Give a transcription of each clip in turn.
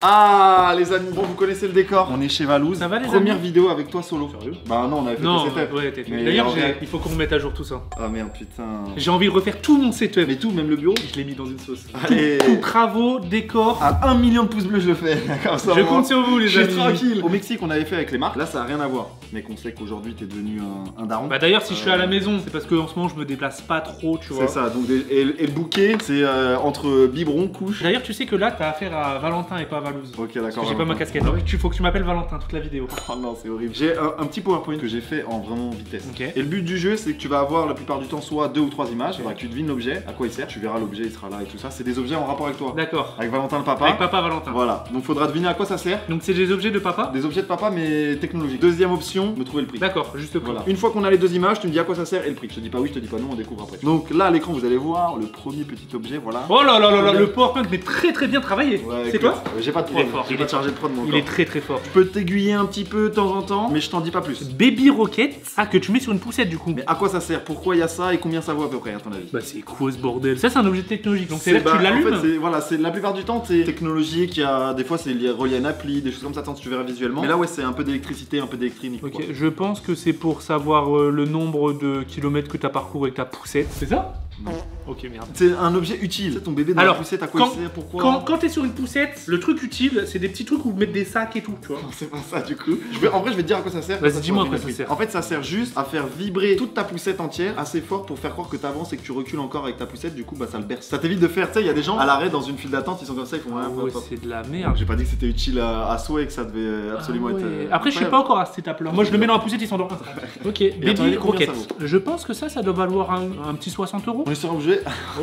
Ah les amis, bon vous connaissez le décor, on est chez Valouz. Ça va les Première amis vidéo avec toi solo. Sérieux? Bah non on avait fait non, le setup. ouais, d'ailleurs il faut qu'on remette à jour tout ça. Ah merde putain. J'ai envie de refaire tout mon setup. Mais tout, même le bureau. Je l'ai mis dans une sauce. Allez. Tout travaux, décor. À 1 million de pouces bleus je le fais. Comme ça, Je compte sur vous les je amis. suis tranquille. Au Mexique on avait fait avec les marques, là ça a rien à voir. Mais qu'on sait qu'aujourd'hui t'es devenu un daron. Bah d'ailleurs si je suis à la maison, c'est parce qu'en ce moment je me déplace pas trop, tu vois. C'est ça, donc et le bouquet c'est entre biberon, couche. D'ailleurs tu sais que là t'as affaire à Valentin et pas à Valouz. Ok d'accord. J'ai pas ma casquette. Il faut que tu m'appelles Valentin toute la vidéo. Oh non c'est horrible. J'ai un petit PowerPoint que j'ai fait en vraiment vitesse. Ok. Et le but du jeu c'est que tu vas avoir la plupart du temps soit 2 ou 3 images. Il faudra que tu devines l'objet, à quoi il sert. Tu verras l'objet, il sera là et tout ça. C'est des objets en rapport avec toi. D'accord. Avec Valentin le papa. Avec papa Valentin. Voilà, donc faudra deviner à quoi ça sert. Donc c'est des objets de papa? Des objets de papa mais technologiques. Deuxième option, me trouver le prix. D'accord, juste prix. Voilà. Une fois qu'on a les deux images, tu me dis à quoi ça sert et le prix. Je te dis pas oui, je te dis pas non, on découvre après. Donc là à l'écran vous allez voir le premier petit objet, voilà. Oh là là là là, le PowerPoint est très bien travaillé. Ouais, c'est toi? J'ai pas de Il est prod, fort, j'ai il pas est de chargé de prod mon Il corps. est très fort. Je peux t'aiguiller un petit peu de temps en temps, mais je t'en dis pas plus. Baby Rocket. Ah, que tu mets sur une poussette du coup. Mais à quoi ça sert? Pourquoi il y a ça et combien ça vaut à peu près à ton avis? Bah c'est quoi ce bordel? Ça c'est un objet technologique, donc c'est là que tu en l'allumes. fait, voilà, c'est la plupart du temps c'est technologique, il y a des fois c'est relié à une appli, des choses comme ça, tant que tu verras visuellement. Mais là ouais c'est un peu d'électricité, un peu d'électronique. Ok, quoi. je pense que c'est pour savoir le nombre de kilomètres que tu as parcouru avec ta poussette. C'est ça? Non. Ok, merde. C'est un objet utile. C'est ton bébé dans Alors, la poussette, à quoi il sert? Pourquoi? Quand t'es sur une poussette, le truc utile, c'est des petits trucs où vous mettez des sacs et tout, tu vois. Non, c'est pas ça du coup. En vrai, je vais te dire à quoi ça sert. Vas-y, dis-moi à quoi ça sert. En fait, ça sert juste à faire vibrer toute ta poussette entière assez fort pour faire croire que t'avances et que tu recules encore avec ta poussette. Du coup, bah ça le berce. Ça t'évite de faire, tu sais, il y a des gens à l'arrêt dans une file d'attente, ils sont comme ça, ils font rien. Ouais, c'est de la merde. J'ai pas dit que c'était utile à souhait et que ça devait absolument être. Après, je sais pas encore à cette étape-là. Moi, je le mets dans la poussette, ils s'endorment. Ok, Baby Rocket. Je pense que ça doit valoir un petit 60 €. On est sur un objet.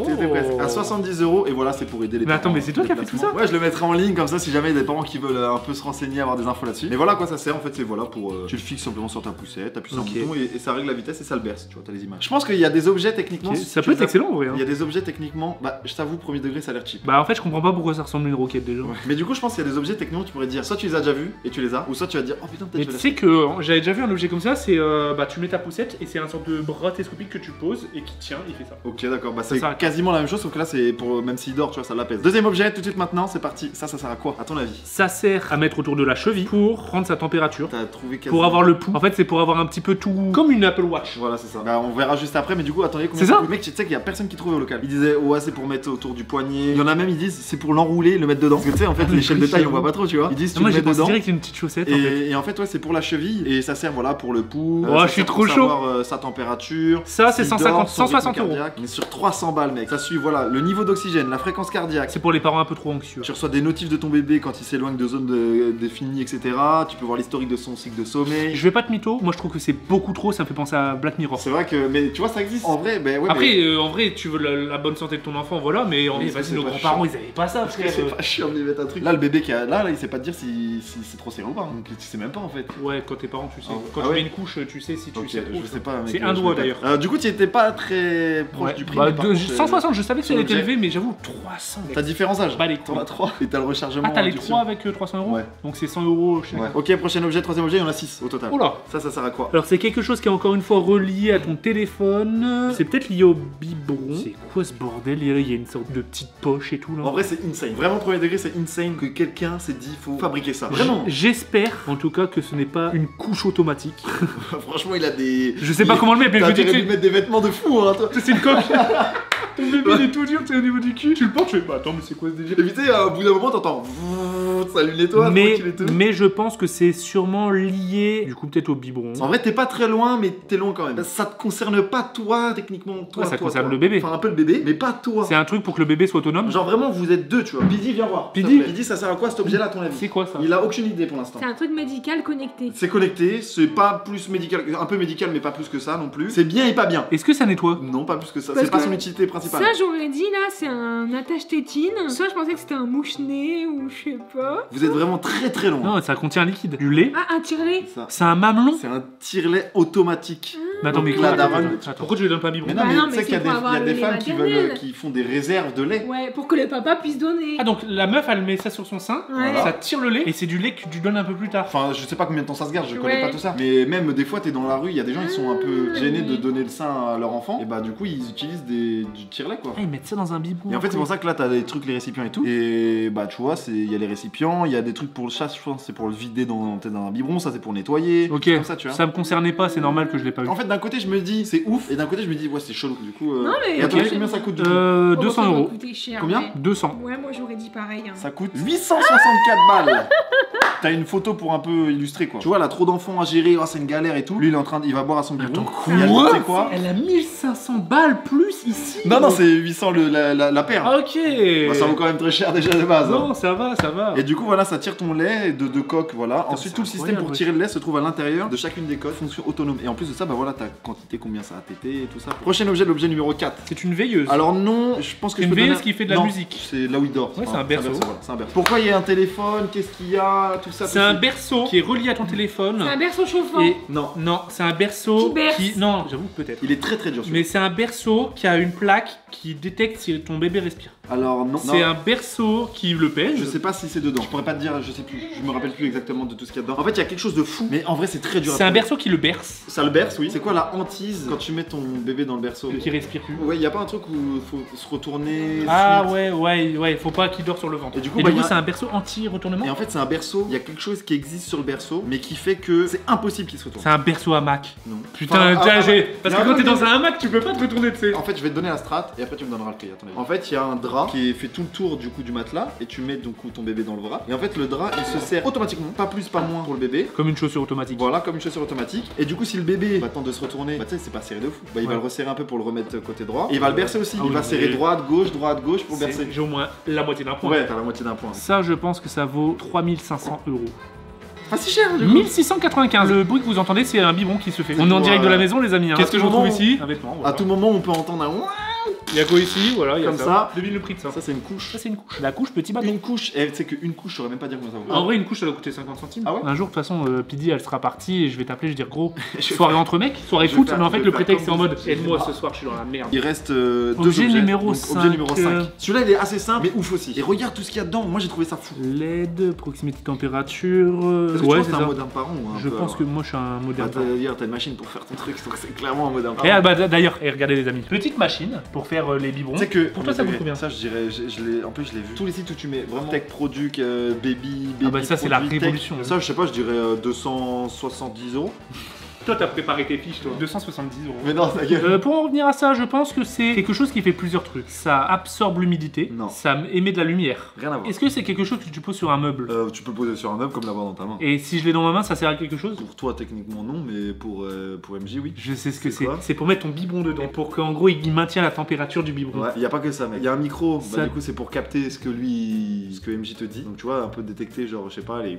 T'étais presque. À 70 € et voilà, c'est pour aider les Mais parents. attends, mais c'est toi qui as fait tout ça? Ouais, je le mettrai en ligne comme ça si jamais il y a des parents qui veulent un peu se renseigner, avoir des infos là-dessus. Mais voilà à quoi ça sert en fait, c'est voilà pour. Tu le fixes simplement sur ta poussette, t'appuies sur un bouton et ça règle la vitesse et ça le berce, tu vois, t'as les images. Je pense qu'il y a des objets techniquement. Okay. Ça peut être excellent en vrai. Il y a des objets techniquement, bah je t'avoue, premier degré ça a l'air cheap. Bah en fait, je comprends pas pourquoi ça ressemble à une roquette déjà. Ouais. Mais du coup, je pense qu'il y a des objets techniquement, tu pourrais dire, soit tu les as déjà vus et tu les as, ou soit tu vas dire, oh putain, peut-être Mais je vais tu sais que j'avais déjà vu un objet comme ça, c'est bah tu mets ta poussette et c'est un sorte de bras télescopique que tu poses et qui tient, il fait ça. Ok d'accord, bah c'est ça. quasiment la même chose sauf que là c'est pour même s'il dort, tu vois, ça l'apaise. Deuxième objet, tout de suite maintenant, c'est parti. Ça sert à quoi à ton avis? Ça sert à mettre autour de la cheville pour prendre sa température. T'as trouvé quasiment... Pour avoir le pouls. En fait, c'est pour avoir un petit peu tout comme une Apple Watch. Voilà, c'est ça. Bah on verra juste après, mais du coup, attendez, combien c'est ça? Mec, tu sais qu'il y a personne qui trouvait au local. Ils disaient ouais, c'est pour mettre autour du poignet. Il y en a même ils disent c'est pour l'enrouler, le mettre dedans. Parce que tu sais en fait l'échelle de taille on voit pas trop, tu vois. Ils disent tu moi le j'ai mets pensé dedans. direct une petite chaussette en fait. Et en fait ouais, c'est pour la cheville et ça sert voilà pour le pouls. Oh, je suis trop chaud. Savoir sa température. Ça c'est 150, 160 €. On est sur 300 balles mec. Ça suit voilà le niveau d'oxygène, la fréquence cardiaque. C'est pour les parents un peu trop anxieux. Tu reçois des notifs de ton bébé quand il s'éloigne de zones définies, etc. Tu peux voir l'historique de son cycle de sommeil. Je vais pas te mytho, moi je trouve que c'est beaucoup trop, ça me fait penser à Black Mirror. C'est vrai que, mais tu vois, ça existe. En vrai, ben ouais. Après, en vrai, tu veux la bonne santé de ton enfant, voilà, mais vas-y, nos grands-parents ils avaient pas ça, frère. C'est pas chiant de lui mettre un truc. Là, le bébé qui a. Là, il sait pas te dire si c'est trop serré ou pas. Donc, tu sais même pas en fait. Ouais, quand t'es parent, tu sais. Quand Ah tu ouais. mets une couche, tu sais si tu Ok, sais trop. je sais pas. mec, C'est un doigt d'ailleurs. Du coup, tu étais pas très proche du prix. Bah, mais par contre, 160, je savais que ça allait être l'objet. élevé, mais j'avoue, 300. T'as différents âges. Bah, les T'en as 3. Et t'as le rechargement. Ah, t'as les induction. 3 avec 300 €? Ouais. Donc c'est 100 € chaque. Ouais. Ok, prochain objet, troisième objet, il y en a 6 au total. Oula. Ça sert à quoi? Alors c'est quelque chose qui est encore une fois relié à ton téléphone. C'est peut-être lié au biberon. C'est quoi ce bordel? Il y a une sorte de petite poche et tout là. En vrai, c'est insane. Vraiment, premier degré, c'est insane que quelqu'un s'est dit faut fabriquer ça. Vraiment. J'espère en tout cas que ce n'est pas une couche automatique. Franchement, il a des. Je sais pas comment le mettre, mais T'as je me dis intérêt de que lui mettre des vêtements de fou, hein, toi. c'est une coque. Ton bébé il est tout dur, tu sais, au niveau du cul. Tu le portes, tu fais bah attends, mais c'est quoi ce délire? Et puis tu sais, au bout d'un moment, t'entends ça lui nettoie, tranquille et tout. Mais je pense que c'est sûrement lié, du coup, peut-être au biberon. En vrai, t'es pas très loin, mais t'es loin quand même. Ça te concerne pas toi, techniquement. Toi, Ouais, ça toi, concerne toi. le bébé. Enfin, un peu le bébé, mais pas toi. C'est un truc pour que le bébé soit autonome. Genre vraiment, vous êtes deux, tu vois. Pidi, viens voir. Pidi, ça sert à quoi cet objet-là, à ton avis? C'est quoi ça? Il a aucune idée pour l'instant. C'est un truc médical connecté. C'est connecté, c'est pas plus médical, un peu médical, mais pas plus que ça non plus. C'est bien et pas bien. Est-ce que ça nettoie? Non, pas plus que ça. Parce C'est pas que son utilité principale. Ça, j'aurais dit là, c'est un attache-tétine. Soit je pensais que c'était un mouche-nez ou je sais pas. Vous êtes vraiment très loin. Non, ça contient un liquide. Du lait. Ah, un tire-lait. Ça. C'est un mamelon. C'est un tire-lait automatique. Mais attends, mais Donc, quoi, la daronne- attends, pourquoi tu lui donnes pas un biberon? Mais non, Bah mais non, tu mais sais qu'il y a c'est pour avoir des le des lait femmes qui maternel. qui font des réserves de lait. Ouais, pour que le papa puisse donner. Ah, donc la meuf, elle met ça sur son sein, Ouais. ça tire le lait, et c'est du lait que tu donnes un peu plus tard. Enfin, je sais pas combien de temps ça se garde, je connais Ouais. pas tout ça. Mais même des fois, t'es dans la rue, il y a des gens, ils sont un peu gênés de donner le sein à leur enfant. Et bah, du coup, ils utilisent du tire-lait quoi. Ah, ils mettent ça dans un biberon. Et en fait, c'est après. pour ça que là, t'as les trucs, les récipients et tout. Et bah, tu vois, il y a les récipients, il y a des trucs pour le chat, je pense, c'est pour le vider dans un biberon, ça c'est pour nettoyer. Ok, c'est comme ça, tu vois. ça me concernait pas, c'est normal que je l'ai pas vu. En fait, d'un côté, je me dis, c'est ouf, et d'un côté, je me dis, ouais, c'est chelou. Du coup, Non, mais et à toi, ok. combien ça coûte du coup Oh, 200 ça va euros. coûter cher, Combien mais- 200. Ouais, moi j'aurais dit pareil. Hein. Ça coûte 864 balles. T'as une photo pour un peu illustrer quoi. Tu vois, elle a trop d'enfants à gérer, oh, c'est une galère et tout. Lui, il va boire à son biberon. Attends, Il y a le- quoi tu sais quoi Elle a 1500 balles plus ici. Non, non, c'est 800 la paire. Ah, ok. Bah, ça vaut quand même très cher déjà de base. hein. Non, ça va, ça va. Et du coup, voilà, ça tire ton lait de coques, voilà. Ensuite, c'est tout le système incroyable, pour tirer le lait se trouve à l'intérieur de chacune des coques, fonction autonome. Et en plus de ça, bah voilà, ta quantité, combien ça a tété et tout ça. Prochain objet, l'objet numéro 4. C'est une veilleuse. Alors non, je pense que Une je peux veilleuse donner- qui fait de la Non, musique. C'est là où il dort. Ouais, c'est un berceau. Voilà, c'est un berceau. Pourquoi il y a un téléphone? Qu'est-ce qu'il y a? Tout ça. C'est un berceau qui est relié à ton téléphone. C'est un berceau chauffant. Et Non, non, c'est un berceau Qui berce. Non, j'avoue peut-être. il est très très dur. celui-là. Mais c'est un berceau qui a une plaque qui détecte si ton bébé respire. Alors non. C'est Non. un berceau qui le pèse. Je sais pas si c'est dedans. Je pourrais pas te dire, je sais plus. Je me rappelle plus exactement de tout ce qu'il y a dedans. En fait, il y a quelque chose de fou. Mais en vrai, c'est très dur. à C'est un trouver. berceau qui le berce, Ça le berce, oui. C'est quoi la hantise quand tu mets ton bébé dans le berceau? qui respire plus. Ouais, y a pas un truc où il faut se retourner. Ah suite. ouais, faut pas qu'il dort sur le ventre. Et du coup, bah, y a- c'est un berceau anti-retournement. Et en fait, c'est un berceau. Il y a quelque chose qui existe sur le berceau, mais qui fait que c'est impossible qu'il se retourne. C'est un berceau hamac. Non. Putain, Enfin, tiens, ah, j'ai. Parce y a que un quand t'es truc dans un hamac, tu peux pas te retourner, tu sais. En fait, je vais te donner la strat et après tu me donneras le prix. Attendez. En fait, il y a un drap qui fait tout le tour du coup du matelas et tu mets donc ton bébé dans le drap. Et en fait, le drap il se serre automatiquement, pas plus, pas moins pour le bébé. Comme une chaussure automatique. Voilà, comme une chaussure automatique. Et du coup, si le bébé va tenter de se retourner, bah tu sais, c'est pas serré de fou. Bah il va Ouais. le resserrer un peu pour le remettre côté droit. Et il va le bercer aussi. Ah il oui, va serrer mais- droite, gauche pour bercer. J'ai au moins la moitié d'un point. Ouais, t'as la moitié d'un point. Ça, je pense que ça vaut 3500 euros. Pas si cher du coup. 1695. Le bruit que vous entendez, c'est un biberon qui se fait. On est en direct de la maison, les amis. hein. À Qu'est-ce que tout je retrouve moment- ici Un vêtement. À Voilà. tout moment, on peut entendre un ouah. Il y a quoi ici Voilà, il y a Comme ça. Devine le prix de ça. Ça, c'est une couche. Ça, c'est une couche. La couche, petit bâton. Une couche, et tu sais qu'une couche, je saurais même pas dire combien ça vaut. En vrai, une couche, ça doit coûter 50 centimes. Ah ouais Un jour, de toute façon, Pidi, elle sera partie et je vais t'appeler, je vais dire gros. Soirée entre mecs, soirée Je vais foot, faire- mais en je fait, vais le faire prétexte, c'est en comme mode ça. aide-moi ce soir, je suis dans la merde. Il reste deux Objet objets. numéro Donc, 5. objet numéro 5. Celui-là, il est assez simple, mais ouf aussi. Et regarde tout ce qu'il y a dedans. Moi, j'ai trouvé ça fou. LED, proximité de température. Est-ce que tu Ouais, penses c'est que t'es ça. un moderne parent ou un Je peu, pense alors que moi, je suis un moderne. Bah, t'as une machine pour faire ton truc, donc c'est clairement un moderne Et parent. bah d'ailleurs, et regardez les amis, petite machine pour faire les biberons. Tu sais que Pour toi, ça coûte combien Ça, je dirais, en plus, je l'ai vu. Tous les sites où tu mets vraiment tech product, baby, Ah bah ça, c'est la produit, tech. révolution. Ça, je sais pas, je dirais 270 euros. Toi, t'as préparé tes fiches, toi. 270 euros. Mais non, ta gueule. Pour en revenir à ça, je pense que c'est quelque chose qui fait plusieurs trucs. Ça absorbe l'humidité, Non. ça émet de la lumière. Rien à voir. Est-ce que c'est quelque chose que tu poses sur un meuble Tu peux le poser sur un meuble comme l'avoir dans ta main. Et si je l'ai dans ma main, ça sert à quelque chose Pour toi, techniquement, non, mais pour MJ, oui. Je sais ce que C'est c'est. quoi C'est pour mettre ton biberon dedans, pour qu'en gros il maintient la température du biberon. Ouais, y a pas que ça, mec. Y a un micro, Ça- bah, du coup, c'est pour capter ce que MJ te dit. Donc, tu vois, un peu détecter, genre, je sais pas, les.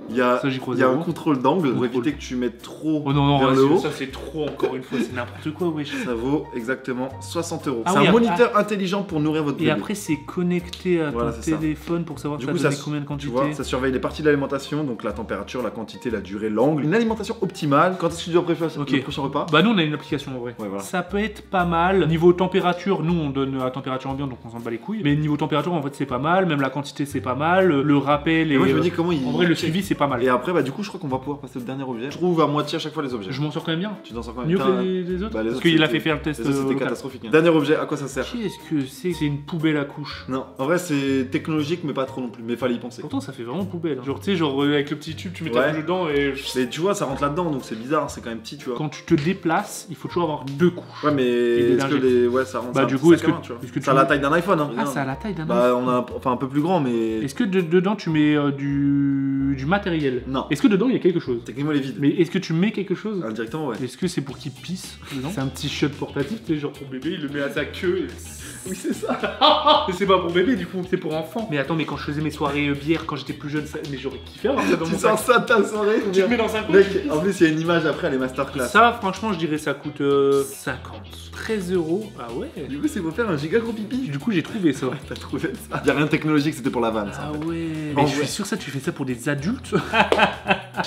Y a, Ça, j'y crois y a un zéro. contrôle d'angle pour Contrôle. éviter que tu mettes trop Oh non, non, vers le haut. ça c'est trop encore une fois, c'est n'importe quoi, wesh. Ça vaut exactement 60 euros. Ah C'est oui, un après- moniteur intelligent pour nourrir votre Et bébé. après, c'est connecté à Voilà, ton c'est ça. téléphone pour savoir Du ça coup, donne ça, combien de tu quantité. vois, ça surveille les parties de l'alimentation, donc la température, la quantité, la durée, l'angle. Une alimentation optimale. Quand est-ce que tu dois préparer Ok. le prochain repas? Bah nous on a une application en vrai. Ouais, voilà. Ça peut être pas mal. Niveau température, nous on donne à température ambiante donc on s'en bat les couilles. Mais niveau température en fait c'est pas mal, même la quantité c'est pas mal, le rappel Et et moi, je me dis comment il. en vrai le suivi c'est pas mal. Et après, bah, du coup, je crois qu'on va pouvoir passer au dernier objet. Je trouve à moitié à chaque fois les objets. Je m'en sors quand même bien. Tu t'en sors quand même Mieux T'as- que les autres Bah, les Parce autres, qu'il a c'était- fait faire le test Les autres, c'était local. catastrophique. Hein. Dernier objet, à quoi ça sert? Qu'est-ce que c'est? C'est une poubelle à couches. Non, en vrai, c'est technologique, mais pas trop non plus. Mais fallait y penser. Pourtant ça fait vraiment poubelle. Hein. Genre tu sais genre avec le petit tube tu mets ta Ouais. couche dedans et Mais tu vois, ça rentre là-dedans, donc c'est bizarre, c'est quand même petit, tu vois. quand tu te déplaces il faut toujours avoir deux couches. Ouais, mais des est-ce que lingettes. les. Ouais, ça rentre. Bah, c'est du un coup, petit est-ce sac à que- main, tu vois. est-ce que tu- Ça a la taille d'un iPhone, hein. Ah c'est à la taille d'un Bah, on a enfin un peu plus grand, mais. Est-ce que dedans tu mets du matériel? Non. Est-ce que dedans il y a quelque chose? Techniquement, il est vide. Mais est-ce que tu mets quelque chose? Indirectement, ouais. Est-ce que c'est pour qu'il pisse dedans? C'est un petit shot portatif, tu sais, genre pour bébé, il le met à sa queue. Oui, c'est ça. Mais c'est pas pour bébé du coup, c'est pour enfant. Mais attends, mais quand je faisais mes soirées bière quand j'étais plus jeune, mais j'aurais kiffé avoir ça dans Tu mon sors sac. ça de ta soirée, ou Tu bien le mets dans un Mec, coin. en plus, il y a une image après, elle est masterclass. Ça, franchement, je dirais ça coûte 50. 13 euros. Ah ouais. Du coup, c'est pour faire un giga gros pipi. Du coup, j'ai trouvé ça. T'as trouvé ça. Y a rien de technologique, c'était pour la vanne, ça. Ah ouais. En Mais je vrai. suis sûr que ça, tu fais ça pour des adultes.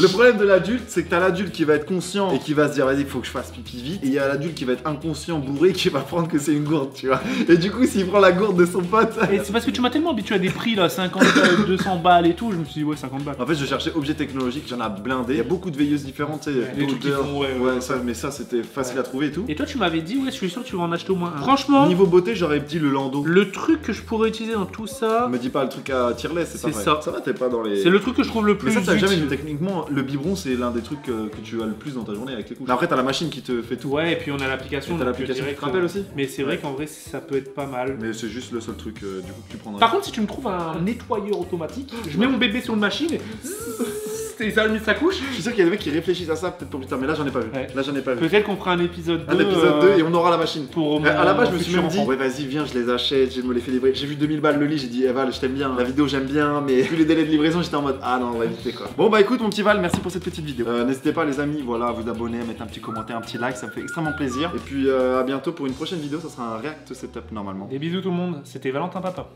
Le problème de l'adulte, c'est que t'as l'adulte qui va être conscient et qui va se dire vas-y, faut que je fasse pipi vite. Et il y a l'adulte qui va être inconscient, bourré, qui va prendre que c'est une gourde, tu vois. Et du coup, s'il prend la gourde de son pote. Et c'est parce que tu m'as tellement habitué à des prix là, 50 balles, 200 balles et tout, je me suis dit ouais, 50 balles. En fait, je cherchais objets technologiques, j'en ai blindé. Il y a beaucoup de veilleuses différentes, tu sais. Les trucs qui font, ouais, ça, mais ça, c'était facile à trouver et tout. Et toi, tu m'avais dit, ouais, je suis sûr que tu vas en acheter au moins un. Franchement, niveau beauté, j'aurais dit le Lando. le truc que je pourrais utiliser dans tout ça, Me dis pas le truc à tire-lait, c'est pas vrai. ça. Ça va, t'es pas dans les. C'est le truc que je trouve le plus Mais ça, t'as jamais utile. vu. Techniquement, le biberon, c'est l'un des trucs que tu as le plus dans ta journée avec les couches. Mais après, t'as la machine qui te fait tout. Ouais, et puis on a l'application. T'as donc l'application qui direct, te rappelle aussi. Mais c'est vrai qu'en vrai, ça peut être pas mal. Mais c'est juste le seul truc du coup que tu prendrais. Par contre, si tu me trouves un nettoyeur automatique, je mets mon bébé sur une machine et ça allume sa couche. Je suis sûr qu'il y a des mecs qui réfléchissent à ça peut-être pour plus tard, mais là j'en ai pas vu. Ouais. Là j'en ai pas vu. Peut-être qu'on fera un épisode 2. Un épisode 2 et on aura la machine. Pour À la base, je me suis futur même dit, enfant. ouais, vas-y, viens, je les achète, je vais me les faire livrer. J'ai vu 2000 balles le lit, j'ai dit, eh Val, je t'aime bien. La vidéo, j'aime bien, mais vu les délais de livraison, j'étais en mode, ah non, on va éviter quoi. Bon, bah écoute, mon petit Val, merci pour cette petite vidéo. N'hésitez pas, les amis, voilà, à vous abonner, à mettre un petit commentaire, un petit like, ça me fait extrêmement plaisir. Et puis à bientôt pour une prochaine vidéo, ça sera un React Setup normalement. Des bisous tout le monde, c'était Valentin Papa.